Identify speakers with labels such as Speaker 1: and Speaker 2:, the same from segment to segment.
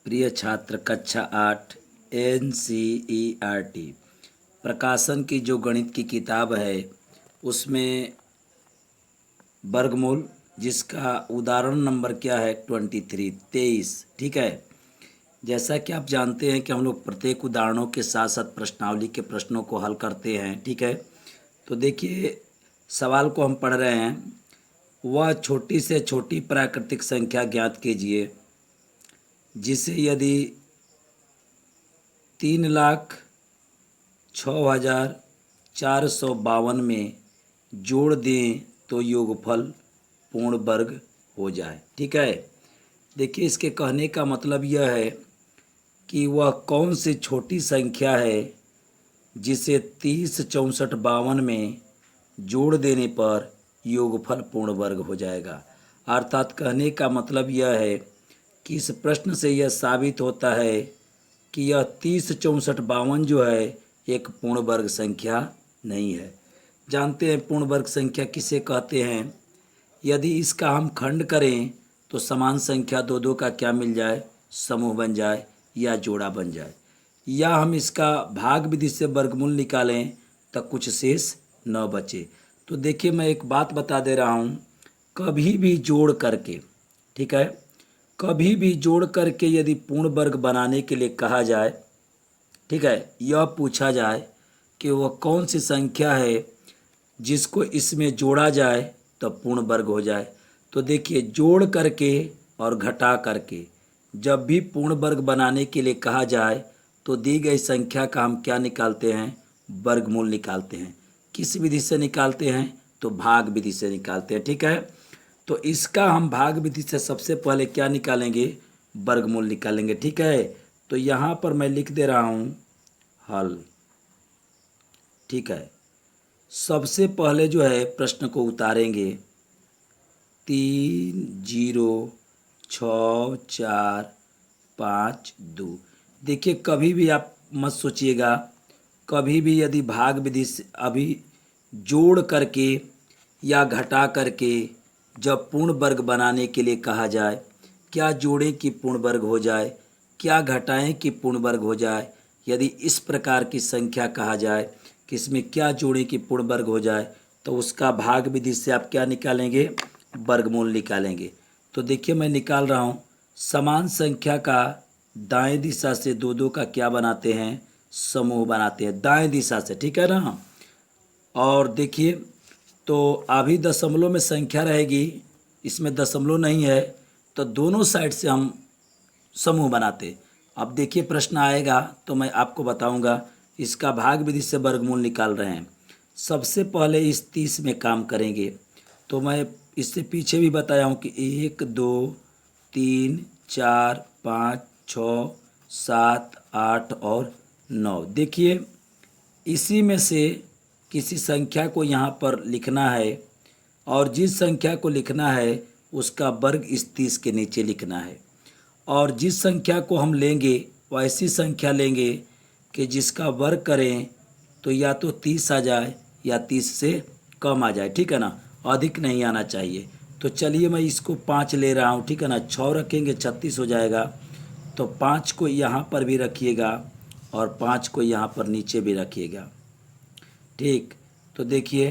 Speaker 1: प्रिय छात्र कक्षा 8 NCERT प्रकाशन की जो गणित की किताब है उसमें वर्गमूल जिसका उदाहरण नंबर क्या है 23 ठीक है। जैसा कि आप जानते हैं कि हम लोग प्रत्येक उदाहरणों के साथ साथ प्रश्नावली के प्रश्नों को हल करते हैं, ठीक है। तो देखिए सवाल को हम पढ़ रहे हैं, वह छोटी से छोटी प्राकृतिक संख्या ज्ञात कीजिए जिसे यदि 3,06,452 में जोड़ दें तो योगफल पूर्ण वर्ग हो जाए, ठीक है। देखिए इसके कहने का मतलब यह है कि वह कौन सी छोटी संख्या है जिसे 30, 64, 52 में जोड़ देने पर योगफल पूर्ण वर्ग हो जाएगा। अर्थात कहने का मतलब यह है कि इस प्रश्न से यह साबित होता है कि यह 30, 64, 52 जो है एक पूर्ण वर्ग संख्या नहीं है। जानते हैं पूर्ण वर्ग संख्या किसे कहते हैं? यदि इसका हम खंड करें तो समान संख्या दो दो का क्या मिल जाए, समूह बन जाए या जोड़ा बन जाए, या हम इसका भाग विधि से वर्गमूल निकालें तो कुछ शेष न बचे। तो देखिए मैं एक बात बता दे रहा हूँ, कभी भी जोड़ करके, ठीक है, कभी भी जोड़ करके यदि पूर्ण वर्ग बनाने के लिए कहा जाए, ठीक है, यह पूछा जाए कि वह कौन सी संख्या है जिसको इसमें जोड़ा जाए तो पूर्ण वर्ग हो जाए। तो देखिए जोड़ करके और घटा करके जब भी पूर्ण वर्ग बनाने के लिए कहा जाए तो दी गई संख्या का हम क्या निकालते हैं, वर्गमूल निकालते हैं। किस विधि से निकालते हैं? तो भाग विधि से निकालते हैं, ठीक है। तो इसका हम भाग विधि से सबसे पहले क्या निकालेंगे, वर्गमूल निकालेंगे, ठीक है। तो यहाँ पर मैं लिख दे रहा हूँ हल, ठीक है। सबसे पहले जो है प्रश्न को उतारेंगे 3,0,6,4,5,2। देखिए कभी भी आप मत सोचिएगा, कभी भी यदि भाग विधि से अभी जोड़ करके या घटा करके जब पूर्ण वर्ग बनाने के लिए कहा जाए, क्या जोड़ें कि पूर्ण वर्ग हो जाए, क्या घटाएं कि पूर्ण वर्ग हो जाए, यदि इस प्रकार की संख्या कहा जाए कि इसमें क्या जोड़ें कि पूर्ण वर्ग हो जाए, तो उसका भाग विधि से आप क्या निकालेंगे, वर्गमूल निकालेंगे। तो देखिए मैं निकाल रहा हूँ, समान संख्या का दाएं दिशा से दो दो का क्या बनाते हैं, समूह बनाते हैं दाएं दिशा से, ठीक है ना। और देखिए तो अभी दशमलव में संख्या रहेगी, इसमें दशमलव नहीं है, तो दोनों साइड से हम समूह बनाते। अब देखिए प्रश्न आएगा तो मैं आपको बताऊंगा। इसका भाग विधि से वर्गमूल निकाल रहे हैं। सबसे पहले इस 30 में काम करेंगे। तो मैं इससे पीछे भी बताया हूँ कि 1, 2, 3, 4, 5, 6, 7, 8 और 9। देखिए इसी में से किसी संख्या को यहाँ पर लिखना है और जिस संख्या को लिखना है उसका वर्ग इस 30 के नीचे लिखना है। और जिस संख्या को हम लेंगे वो ऐसी संख्या लेंगे कि जिसका वर्ग करें तो या तो 30 आ जाए या 30 से कम आ जाए, ठीक है ना, अधिक नहीं आना चाहिए। तो चलिए मैं इसको 5 ले रहा हूँ, ठीक है ना, 6 रखेंगे 36 हो जाएगा। तो 5 को यहाँ पर भी रखिएगा और 5 को यहाँ पर नीचे भी रखिएगा, ठीक। तो देखिए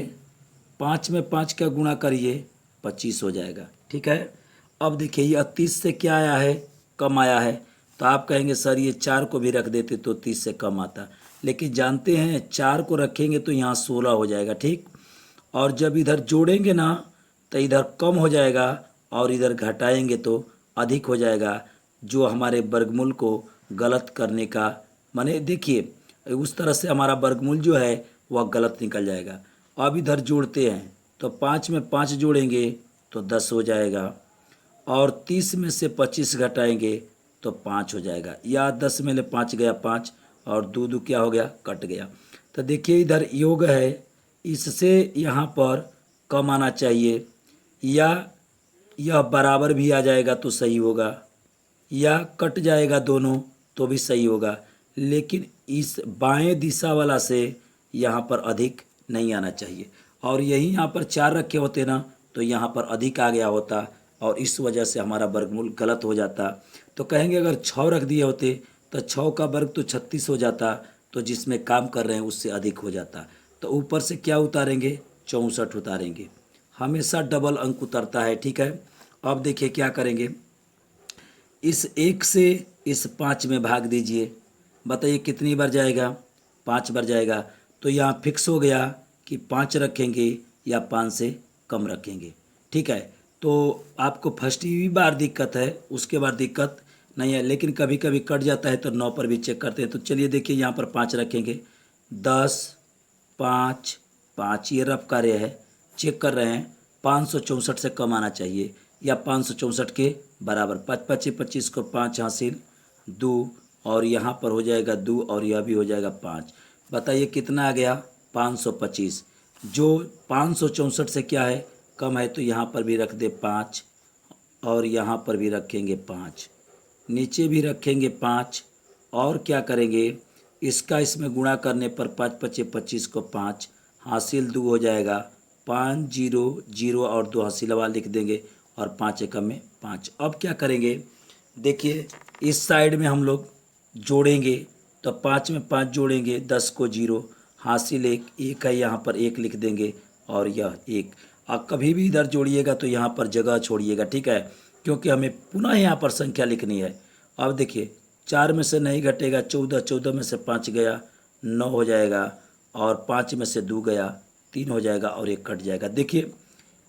Speaker 1: 5 में 5 का गुणा करिए 25 हो जाएगा, ठीक है। अब देखिए ये 30 से क्या आया है, कम आया है। तो आप कहेंगे सर ये 4 को भी रख देते तो 30 से कम आता, लेकिन जानते हैं 4 को रखेंगे तो यहाँ 16 हो जाएगा, ठीक। और जब इधर जोड़ेंगे ना तो इधर कम हो जाएगा और इधर घटाएंगे तो अधिक हो जाएगा, जो हमारे वर्गमूल को गलत करने का माने देखिए उस तरह से हमारा वर्गमूल जो है वह गलत निकल जाएगा। अब इधर जोड़ते हैं तो 5 में 5 जोड़ेंगे तो 10 हो जाएगा और 30 में से 25 घटाएंगे तो 5 हो जाएगा, या 10 में ले 5 गया 5 और दो दो क्या हो गया, कट गया। तो देखिए इधर योग है, इससे यहाँ पर कम आना चाहिए, या यह बराबर भी आ जाएगा तो सही होगा, या कट जाएगा दोनों तो भी सही होगा, लेकिन इस बाएं दिशा वाला से यहाँ पर अधिक नहीं आना चाहिए। और यही यहाँ पर 4 रखे होते ना तो यहाँ पर अधिक आ गया होता और इस वजह से हमारा वर्गमूल गलत हो जाता। तो कहेंगे अगर 6 रख दिए होते तो 6 का वर्ग तो 36 हो जाता, तो जिसमें काम कर रहे हैं उससे अधिक हो जाता। तो ऊपर से क्या उतारेंगे, 64 उतारेंगे। हमेशा डबल अंक उतरता है, ठीक है। अब देखिए क्या करेंगे, इस 1 से इस 5 में भाग दीजिए। बताइए कितनी बार जाएगा, 5 बार जाएगा। तो यहाँ फिक्स हो गया कि 5 रखेंगे या 5 से कम रखेंगे, ठीक है। तो आपको फर्स्ट ही बार दिक्कत है, उसके बाद दिक्कत नहीं है, लेकिन कभी कभी कट जाता है तो 9 पर भी चेक करते हैं। तो चलिए देखिए यहाँ पर 5 रखेंगे, 10, 5, 5, ये रफ कार्य है, चेक कर रहे हैं। 564 से कम आना चाहिए या 564 के बराबर। 5 5 25 को 5 हासिल, 2, और यहाँ पर हो जाएगा 2 और यह भी हो जाएगा 5। बताइए कितना आ गया, 525। जो 564 से क्या है, कम है, तो यहाँ पर भी रख दे 5 और यहाँ पर भी रखेंगे 5, नीचे भी रखेंगे 5। और क्या करेंगे, इसका इसमें गुणा करने पर 5 5 25 को 5 हासिल 2 हो जाएगा। 5 0 0 और 2 हासिल वाला लिख देंगे और 5 एकम में 5। अब क्या करेंगे, देखिए इस साइड में हम लोग जोड़ेंगे, तो 5 में 5 जोड़ेंगे, 10 को 0 हासिल 1, 1 है यहाँ पर 1 लिख देंगे और यह 1। आप कभी भी इधर जोड़िएगा तो यहाँ पर जगह छोड़िएगा, ठीक है, क्योंकि हमें पुनः यहाँ पर संख्या लिखनी है। अब देखिए 4 में से नहीं घटेगा 14, 14 में से 5 गया 9 हो जाएगा, और 5 में से 2 गया 3 हो जाएगा और 1 कट जाएगा। देखिए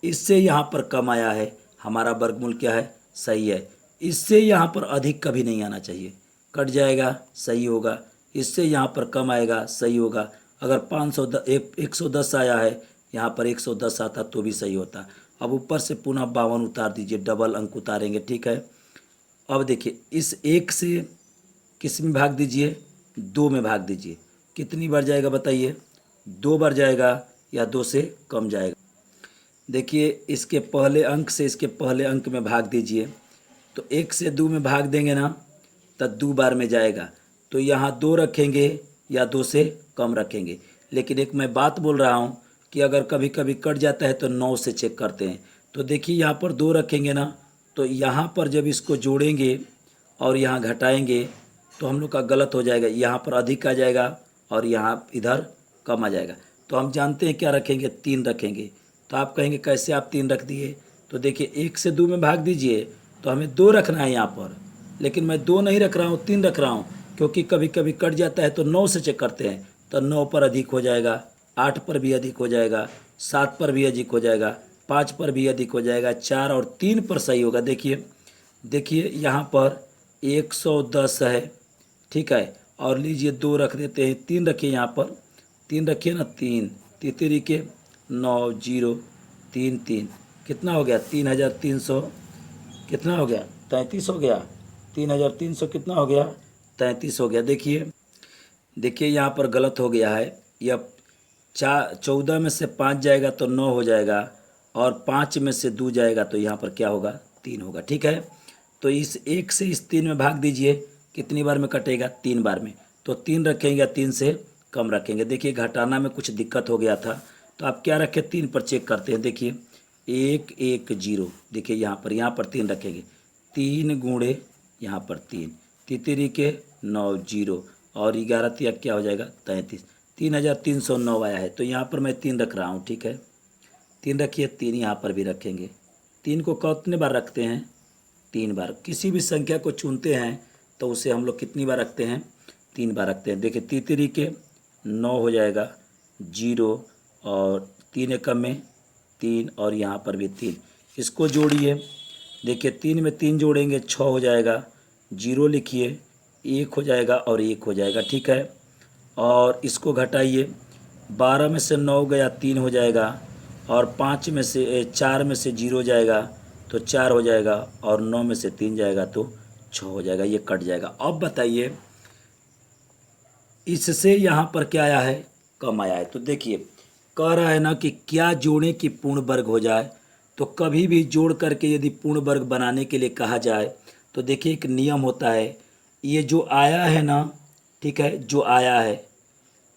Speaker 1: इससे यहाँ पर कम आया है, हमारा वर्गमूल क्या है, सही है। इससे यहाँ पर अधिक कभी नहीं आना चाहिए, कट जाएगा सही होगा। इससे यहाँ पर कम आएगा सही होगा। अगर 110 आया है, यहाँ पर 110 आता तो भी सही होता। अब ऊपर से पुनः 52 उतार दीजिए, डबल अंक उतारेंगे, ठीक है। अब देखिए इस 1 से किस में भाग दीजिए, 2 में भाग दीजिए। कितनी बार जाएगा बताइए, 2 बार जाएगा या 2 से कम जाएगा। देखिए इसके पहले अंक से इसके पहले अंक में भाग दीजिए, तो 1 से 2 में भाग देंगे ना, तो 2 बार में जाएगा। तो यहाँ 2 रखेंगे या 2 से कम रखेंगे। लेकिन एक मैं बात बोल रहा हूँ कि अगर कभी कभी कट जाता है तो 9 से चेक करते हैं। तो देखिए यहाँ पर 2 रखेंगे ना, तो यहाँ पर जब इसको जोड़ेंगे और यहाँ घटाएंगे तो हम लोग का गलत हो जाएगा, यहाँ पर अधिक आ जाएगा और यहाँ इधर कम आ जाएगा। तो हम जानते हैं क्या रखेंगे, 3 रखेंगे। तो आप कहेंगे कैसे आप 3 रख दिए, तो देखिए 1 से 2 में भाग दीजिए, तो हमें 2 रखना है यहाँ पर, लेकिन मैं 2 नहीं रख रहा हूँ, 3 रख रहा हूँ, क्योंकि कभी कभी कट जाता है तो 9 से चेक करते हैं। तो 9 पर अधिक हो जाएगा, 8 पर भी अधिक हो जाएगा, 7 पर भी अधिक हो जाएगा, 5 पर भी अधिक हो जाएगा, 4 और 3 पर सही होगा। देखिए देखिए यहाँ पर 110 है, ठीक है, और लीजिए 2 रख देते हैं, 3 रखिए यहाँ पर, 3 रखिए ना, 3 तितरी के 9 0 3 3 कितना हो गया, 3300, कितना हो गया, 33 हो गया, 3300 कितना हो गया, 33 हो गया। देखिए देखिए यहाँ पर गलत हो गया है, यह 14 में से 5 जाएगा तो 9 हो जाएगा, और 5 में से 2 जाएगा तो यहाँ पर क्या होगा, 3 होगा, ठीक है। तो इस 1 से इस 3 में भाग दीजिए, कितनी बार में कटेगा, 3 बार में। तो 3 रखेंगे या 3 से कम रखेंगे। देखिए घटाना में कुछ दिक्कत हो गया था, तो आप क्या रखें, 3 पर चेक करते हैं। देखिए 1 1 0, देखिए यहाँ पर 3 रखेंगे, 3 गुणे यहाँ पर 3, तितरी के 9 0 और 11 तिया क्या हो जाएगा, 33, 3309 आया है। तो यहाँ पर मैं 3 रख रहा हूँ, ठीक है, 3 रखिए, 3 यहाँ पर भी रखेंगे। 3 को कितने बार रखते हैं, 3 बार। किसी भी संख्या को चुनते हैं तो उसे हम लोग कितनी बार रखते हैं, 3 बार रखते हैं। देखिए तितरी के 9 हो जाएगा 0 और 3 एकम में 3 और यहाँ पर भी 3, इसको जोड़िए। देखिए 3 में 3 जोड़ेंगे 6 हो जाएगा, 0 लिखिए, 1 हो जाएगा और 1 हो जाएगा, ठीक है। और इसको घटाइए, 12 में से 9 गया 3 हो जाएगा, और 4 में से 0 जाएगा तो 4 हो जाएगा, और 9 में से 3 जाएगा तो 6 हो जाएगा, ये कट जाएगा। अब बताइए इससे यहाँ पर क्या आया है, कम आया है। तो देखिए कह रहा है ना कि क्या जोड़ें कि पूर्ण वर्ग हो जाए। तो कभी भी जोड़ करके यदि पूर्ण वर्ग बनाने के लिए कहा जाए तो देखिए एक नियम होता है, ये जो आया है ना, ठीक है, जो आया है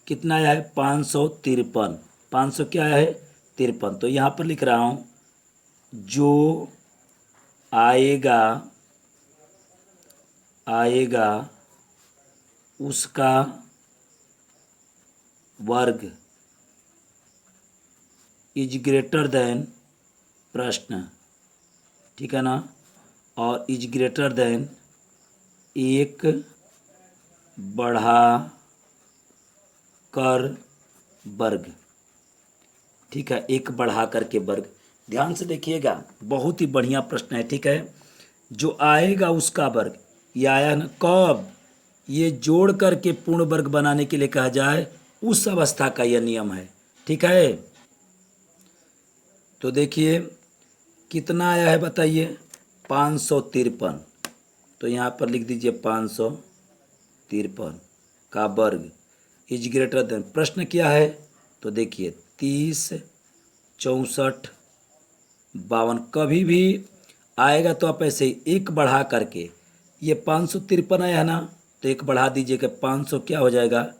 Speaker 1: कितना आया है, 553, 500 क्या आया है, 53। तो यहाँ पर लिख रहा हूँ जो आएगा आएगा उसका वर्ग इज ग्रेटर देन प्रश्न, ठीक है ना, और इज ग्रेटर देन एक बढ़ा कर वर्ग, ठीक है, एक बढ़ा कर के वर्ग। ध्यान से देखिएगा, बहुत ही बढ़िया प्रश्न है, ठीक है। जो आएगा उसका वर्ग, ये आया ना कब, ये जोड़ करके पूर्ण वर्ग बनाने के लिए कहा जाए उस अवस्था का यह नियम है, ठीक है। तो देखिए कितना आया है बताइए, 553। तो यहाँ पर लिख दीजिए 553 का वर्ग इज ग्रेटर देन, प्रश्न क्या है, तो देखिए 30, 64, 52। कभी भी आएगा तो आप ऐसे ही एक बढ़ा करके, ये 553 आया है ना, तो एक बढ़ा दीजिएगा 500 क्या हो जाएगा,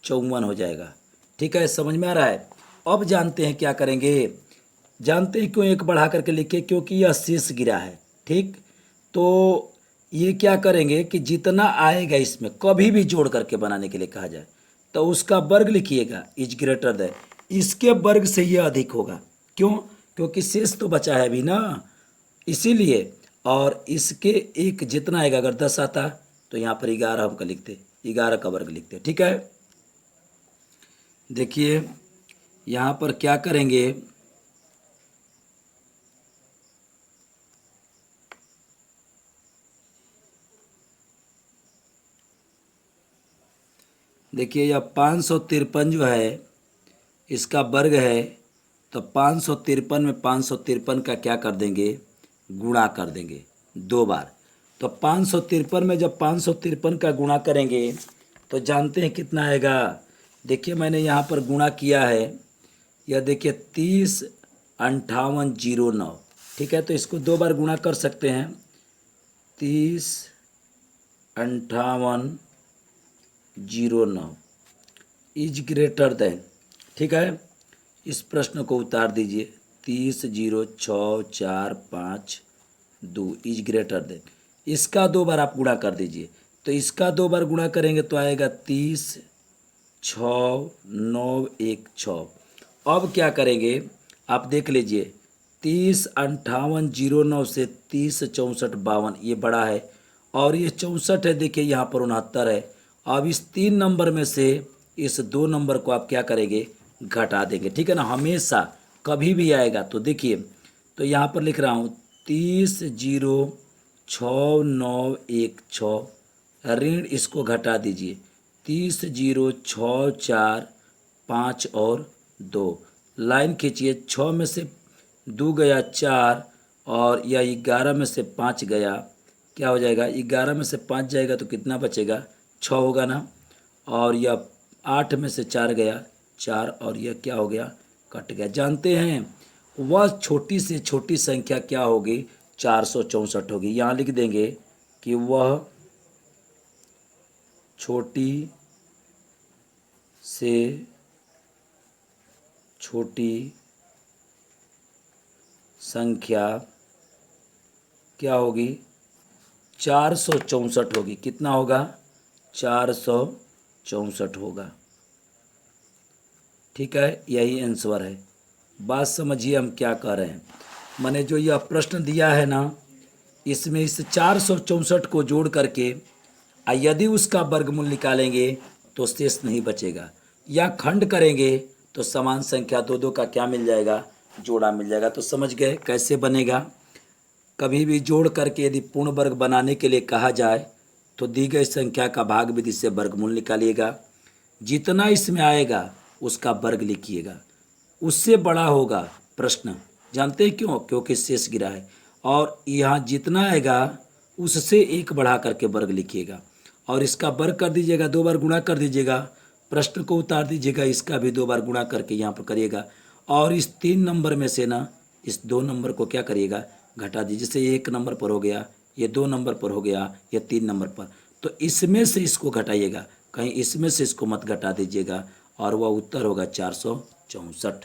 Speaker 1: 54 हो जाएगा, ठीक है। समझ में आ रहा है। अब जानते हैं क्या करेंगे, जानते हैं क्यों एक बढ़ा करके लिखे, क्योंकि यह शेष गिरा है, ठीक। तो ये क्या करेंगे कि जितना आएगा इसमें कभी भी जोड़ करके बनाने के लिए कहा जाए तो उसका वर्ग लिखिएगा इज ग्रेटर देन, इसके वर्ग से यह अधिक होगा, क्यों, क्योंकि शेष तो बचा है अभी ना, इसीलिए। और इसके एक जितना आएगा, अगर 10 आता तो यहाँ पर 11 हम का लिखते, 11 का वर्ग लिखते, ठीक है। देखिए यहाँ पर क्या करेंगे, देखिए यह 553 जो है इसका वर्ग है, तो 553 में 553 का क्या कर देंगे, गुणा कर देंगे 2 बार। तो 553 में जब 553 का गुणा करेंगे तो जानते हैं कितना आएगा, देखिए मैंने यहाँ पर गुणा किया है, यह देखिए 305809, ठीक है। तो इसको 2 बार गुणा कर सकते हैं, 305809 इज ग्रेटर देन, ठीक है। इस प्रश्न को उतार दीजिए, 306452 इज ग्रेटर देन, इसका 2 बार आप गुणा कर दीजिए, तो इसका 2 बार गुणा करेंगे तो आएगा 306916। अब क्या करेंगे आप देख लीजिए, 305809 से 306452 ये बड़ा है, और ये 64 है, देखिए यहाँ पर 69 है। अब इस 3 नंबर में से इस 2 नंबर को आप क्या करेंगे, घटा देंगे, ठीक है ना, हमेशा कभी भी आएगा। तो देखिए, तो यहाँ पर लिख रहा हूँ 306916 ऋण, इसको घटा दीजिए, 30645 और 2, लाइन खींचिए, 6 में से 2 गया 4, और या 11 में से 5 गया, क्या हो जाएगा, 11 में से 5 जाएगा तो कितना बचेगा, 6 होगा ना, और यह 8 में से 4 गया 4, और यह क्या हो गया, कट गया। जानते हैं वह छोटी से छोटी संख्या क्या होगी, 464 होगी। यहाँ लिख देंगे कि वह छोटी से छोटी संख्या क्या होगी, 464 होगी। कितना होगा, 464 होगा, ठीक है, यही आंसर है। बात समझिए हम क्या कह रहे हैं, मैंने जो यह प्रश्न दिया है ना, इसमें इस 464 को जोड़ करके यदि उसका वर्गमूल निकालेंगे तो शेष नहीं बचेगा, या खंड करेंगे तो समान संख्या 2 का क्या मिल जाएगा, जोड़ा मिल जाएगा। तो समझ गए कैसे बनेगा। कभी भी जोड़ करके यदि पूर्ण वर्ग बनाने के लिए कहा जाए तो दी गई संख्या का भाग विधि से वर्गमूल निकालिएगा, जितना इसमें आएगा उसका वर्ग लिखिएगा, उससे बड़ा होगा प्रश्न। जानते हैं क्यों, क्योंकि शेष गिरा है, और यहाँ जितना आएगा उससे 1 बढ़ा करके वर्ग लिखिएगा, और इसका वर्ग कर दीजिएगा, 2 बार गुणा कर दीजिएगा, प्रश्न को उतार दीजिएगा, इसका भी 2 बार गुणा करके यहाँ पर करिएगा, और इस 3 नंबर में से ना इस 2 नंबर को क्या करिएगा, घटा दीजिए। जैसे 1 नंबर पर हो गया, ये 2 नंबर पर हो गया, ये 3 नंबर पर, तो इसमें से इसको घटाइएगा, कहीं इसमें से इसको मत घटा दीजिएगा, और वह उत्तर होगा 464।